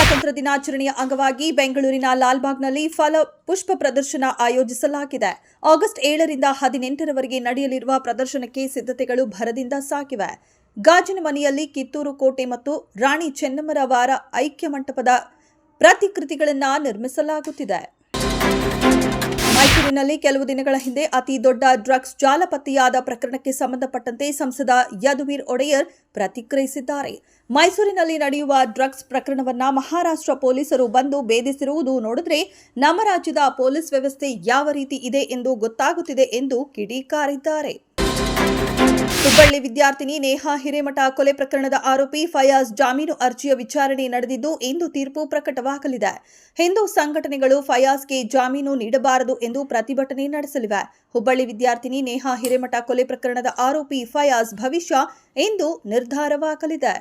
ಸ್ವಾತಂತ್ರ್ಯ ದಿನಾಚರಣೆಯ ಅಂಗವಾಗಿ ಬೆಂಗಳೂರಿನ ಲಾಲ್ಬಾಗ್ನಲ್ಲಿ ಪುಷ್ಪ ಪ್ರದರ್ಶನ ಆಯೋಜಿಸಲಾಗಿದೆ. ಆಗಸ್ಟ್ 7ರಿಂದ 18ರವರೆಗೆ ನಡೆಯಲಿರುವ ಪ್ರದರ್ಶನಕ್ಕೆ ಸಿದ್ಧತೆಗಳು ಭರದಿಂದ ಸಾಗಿವೆ. ಗಾಜಿನ ಮನೆಯಲ್ಲಿ ಕಿತ್ತೂರು ಕೋಟೆ ಮತ್ತು ರಾಣಿ ಚೆನ್ನಮ್ಮರ ವಾರ ಐಕ್ಯ ಮಂಟಪದ ಪ್ರತಿಕೃತಿಗಳನ್ನು ನಿರ್ಮಿಸಲಾಗುತ್ತಿದೆ. ಮೈಸೂರಿನಲ್ಲಿ ಕೆಲವು ದಿನಗಳ ಹಿಂದೆ ಅತಿ ದೊಡ್ಡ ಡ್ರಗ್ಸ್ ಜಾಲ ಪತ್ತೆಯಾದ ಪ್ರಕರಣಕ್ಕೆ ಸಂಬಂಧಪಟ್ಟಂತೆ ಸಂಸದ ಯದುವೀರ್ ಒಡೆಯರ್ ಪ್ರತಿಕ್ರಿಯಿಸಿದ್ದಾರೆ. ಮೈಸೂರಿನಲ್ಲಿ ನಡೆಯುವ ಡ್ರಗ್ಸ್ ಪ್ರಕರಣವನ್ನ ಮಹಾರಾಷ್ಟ್ರ ಪೊಲೀಸರು ಬಂದು ಭೇದಿಸಿರುವುದು ನೋಡಿದ್ರೆ ನಮ್ಮ ರಾಜ್ಯದ ಪೊಲೀಸ್ ವ್ಯವಸ್ಥೆ ಯಾವ ರೀತಿ ಇದೆ ಎಂದು ಗೊತ್ತಾಗುತ್ತಿದೆ ಎಂದು ಕಿಡಿಕಾರಿದ್ದಾರೆ. ಹುಬ್ಬಳ್ಳಿ ವಿದ್ಯಾರ್ಥಿನಿ ನೇಹಾ ಹಿರೇಮಠ ಕೊಲೆ ಪ್ರಕರಣದ ಆರೋಪಿ ಫಯಾಜ್ ಜಾಮೀನು ಅರ್ಜಿಯ ವಿಚಾರಣೆ ನಡೆದಿದ್ದು ಇಂದು ತೀರ್ಪು ಪ್ರಕಟವಾಗಲಿದೆ. ಹಿಂದೂ ಸಂಘಟನೆಗಳು ಫಯಾಜ್ಗೆ ಜಾಮೀನು ನೀಡಬಾರದು ಎಂದು ಪ್ರತಿಭಟನೆ ನಡೆಸಲಿವೆ. ಹುಬ್ಬಳ್ಳಿ ವಿದ್ಯಾರ್ಥಿನಿ ನೇಹಾ ಹಿರೇಮಠ ಕೊಲೆ ಪ್ರಕರಣದ ಆರೋಪಿ ಫಯಾಜ್ ಭವಿಷ್ಯ ಇಂದು ನಿರ್ಧಾರವಾಗಲಿದೆ.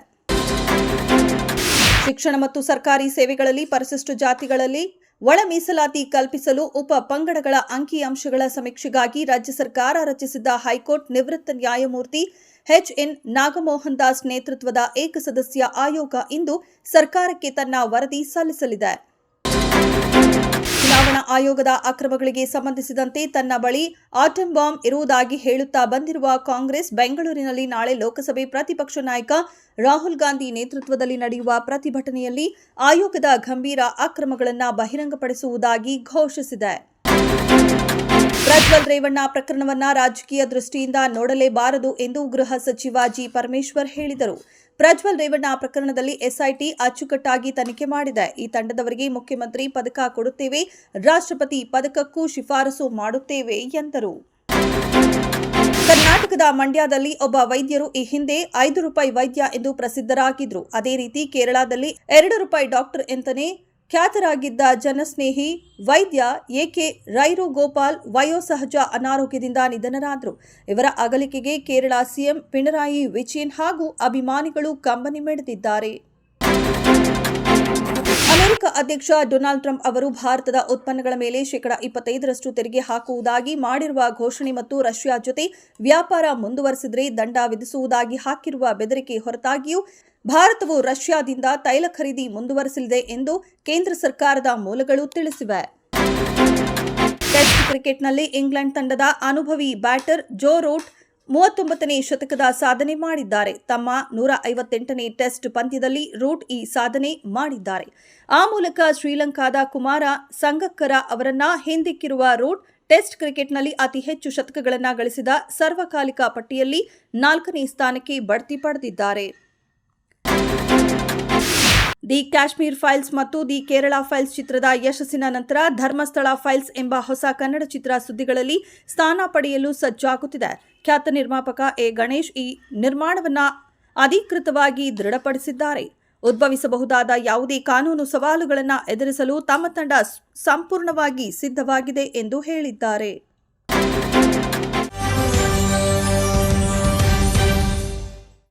ಶಿಕ್ಷಣ ಮತ್ತು ಸರ್ಕಾರಿ ಸೇವೆಗಳಲ್ಲಿ ಪರಿಶಿಷ್ಟ ಜಾತಿಗಳಲ್ಲಿ ಒಳ ಮೀಸಲಾತಿ ಕಲ್ಪಿಸಲು ಉಪ ಪಂಗಡಗಳ ಅಂಕಿಅಂಶಗಳ ಸಮೀಕ್ಷೆಗಾಗಿ ರಾಜ್ಯ ಸರ್ಕಾರ ರಚಿಸಿದ್ದ ಹೈಕೋರ್ಟ್ ನಿವೃತ್ತ ನ್ಯಾಯಮೂರ್ತಿ ಎಚ್.ಎನ್. ನಾಗಮೋಹನ್ ದಾಸ್ ನೇತೃತ್ವದ ಏಕಸದಸ್ಯ ಆಯೋಗ ಇಂದು ಸರ್ಕಾರಕ್ಕೆ ತನ್ನ ವರದಿ ಸಲ್ಲಿಸಲಿದೆ. ಚುನಾವಣಾ ಆಯೋಗದ ಅಕ್ರಮಗಳಿಗೆ ಸಂಬಂಧಿಸಿದಂತೆ ತನ್ನ ಬಳಿ ಆಟಂ ಬಾಂಬ್ ಇರುವುದಾಗಿ ಹೇಳುತ್ತಾ ಬಂದಿರುವ ಕಾಂಗ್ರೆಸ್ ಬೆಂಗಳೂರಿನಲ್ಲಿ ನಾಳೆ ಲೋಕಸಭೆ ಪ್ರತಿಪಕ್ಷ ನಾಯಕ ರಾಹುಲ್ ಗಾಂಧಿ ನೇತೃತ್ವದಲ್ಲಿ ನಡೆಯುವ ಪ್ರತಿಭಟನೆಯಲ್ಲಿ ಆಯೋಗದ ಗಂಭೀರ ಅಕ್ರಮಗಳನ್ನು ಬಹಿರಂಗಪಡಿಸುವುದಾಗಿ ಘೋಷಿಸಿದೆ. ಪ್ರಜ್ವಲ್ ರೇವಣ್ಣ ಪ್ರಕರಣವನ್ನು ರಾಜಕೀಯ ದೃಷ್ಟಿಯಿಂದ ನೋಡಲೇಬಾರದು ಎಂದು ಗೃಹ ಸಚಿವ ಜಿ. ಪರಮೇಶ್ವರ್ ಹೇಳಿದರು. ಪ್ರಜ್ವಲ್ ರೇವಣ್ಣ ಪ್ರಕರಣದಲ್ಲಿ ಎಸ್ಐಟಿ ಅಚ್ಚುಕಟ್ಟಾಗಿ ತನಿಖೆ ಮಾಡಿದೆ. ಈ ತಂಡದವರಿಗೆ ಮುಖ್ಯಮಂತ್ರಿ ಪದಕ ಕೊಡುತ್ತೇವೆ, ರಾಷ್ಟ್ರಪತಿ ಪದಕಕ್ಕೂ ಶಿಫಾರಸು ಮಾಡುತ್ತೇವೆ ಎಂದರು. ಕರ್ನಾಟಕದ ಮಂಡ್ಯದಲ್ಲಿ ಒಬ್ಬ ವೈದ್ಯರು ಈ ಹಿಂದೆ ₹5 ವೈದ್ಯ ಎಂದು ಪ್ರಸಿದ್ಧರಾಗಿದ್ರು. ಅದೇ ರೀತಿ ಕೇರಳದಲ್ಲಿ ₹2 ಡಾಕ್ಟರ್ ಎಂತಲೇ ಖ್ಯಾತರಾಗಿದ್ದ ಜನಸ್ನೇಹಿ ವೈದ್ಯ ಎ.ಕೆ. ರೈರು ಗೋಪಾಲ್ ವಯೋಸಹಜ ಅನಾರೋಗ್ಯದಿಂದ ನಿಧನರಾದರು. ಇವರ ಅಗಲಿಕೆಗೆ ಕೇರಳ ಸಿಎಂ ಪಿಣರಾಯಿ ವಿಜಯನ್ ಹಾಗೂ ಅಭಿಮಾನಿಗಳು ಕಂಬನಿ ಮಿಡಿದಿದ್ದಾರೆ. ಅಮೆರಿಕ ಅಧ್ಯಕ್ಷ ಡೊನಾಲ್ಡ್ ಟ್ರಂಪ್ ಅವರು ಭಾರತದ ಉತ್ಪನ್ನಗಳ ಮೇಲೆ ಶೇಕಡಾ 25ರಷ್ಟು ತೆರಿಗೆ ಹಾಕುವುದಾಗಿ ಮಾಡಿರುವ ಘೋಷಣೆ ಮತ್ತು ರಷ್ಯಾ ಜೊತೆ ವ್ಯಾಪಾರ ಮುಂದುವರೆಸಿದರೆ ದಂಡ ವಿಧಿಸುವುದಾಗಿ ಹಾಕಿರುವ ಬೆದರಿಕೆ ಹೊರತಾಗಿಯೂ ಭಾರತವು ರಷ್ಯಾದಿಂದ ತೈಲ ಖರೀದಿ ಮುಂದುವರೆಸಲಿದೆ ಎಂದು ಕೇಂದ್ರ ಸರ್ಕಾರದ ಮೂಲಗಳು ತಿಳಿಸಿವೆ. ಟೆಸ್ಟ್ ಕ್ರಿಕೆಟ್ನಲ್ಲಿ ಇಂಗ್ಲೆಂಡ್ ತಂಡದ ಅನುಭವಿ ಬ್ಯಾಟರ್ ಜೋ ರೂಟ್ 39ನೇ ಶತಕದ ಸಾಧನೆ ಮಾಡಿದ್ದಾರೆ. ತಮ್ಮ 158ನೇ ಟೆಸ್ಟ್ ಪಂದ್ಯದಲ್ಲಿ ರೂಟ್ ಈ ಸಾಧನೆ ಮಾಡಿದ್ದಾರೆ. ಆ ಮೂಲಕ ಶ್ರೀಲಂಕಾದ ಕುಮಾರ ಸಂಗಕ್ಕರ ಅವರನ್ನ ಹಿಂದಿಕ್ಕಿರುವ ರೂಟ್ ಟೆಸ್ಟ್ ಕ್ರಿಕೆಟ್ನಲ್ಲಿ ಅತಿ ಹೆಚ್ಚು ಶತಕಗಳನ್ನು ಗಳಿಸಿದ ಸರ್ವಕಾಲಿಕ ಪಟ್ಟಿಯಲ್ಲಿ 4ನೇ ಸ್ಥಾನಕ್ಕೆ ಬಡ್ತಿ ಪಡೆದಿದ್ದಾರೆ. ದಿ ಕಾಶ್ಮೀರ್ ಫೈಲ್ಸ್ ಮತ್ತು ದಿ ಕೇರಳ ಫೈಲ್ಸ್ ಚಿತ್ರದ ಯಶಸ್ಸಿನ ನಂತರ ಧರ್ಮಸ್ಥಳ ಫೈಲ್ಸ್ ಎಂಬ ಹೊಸ ಕನ್ನಡ ಚಿತ್ರ ಸುದ್ದಿಗಳಲ್ಲಿ ಸ್ಥಾನ ಪಡೆಯಲು ಸಜ್ಜಾಗುತ್ತಿದೆ. ಖ್ಯಾತ ನಿರ್ಮಾಪಕ ಎ. ಗಣೇಶ್ ಈ ನಿರ್ಮಾಣವನ್ನು ಅಧಿಕೃತವಾಗಿ ದೃಢಪಡಿಸಿದ್ದಾರೆ. ಉದ್ಭವಿಸಬಹುದಾದ ಯಾವುದೇ ಕಾನೂನು ಸವಾಲುಗಳನ್ನು ಎದುರಿಸಲು ತಮ್ಮ ತಂಡ ಸಂಪೂರ್ಣವಾಗಿ ಸಿದ್ಧವಾಗಿದೆ ಎಂದು ಹೇಳಿದ್ದಾರೆ.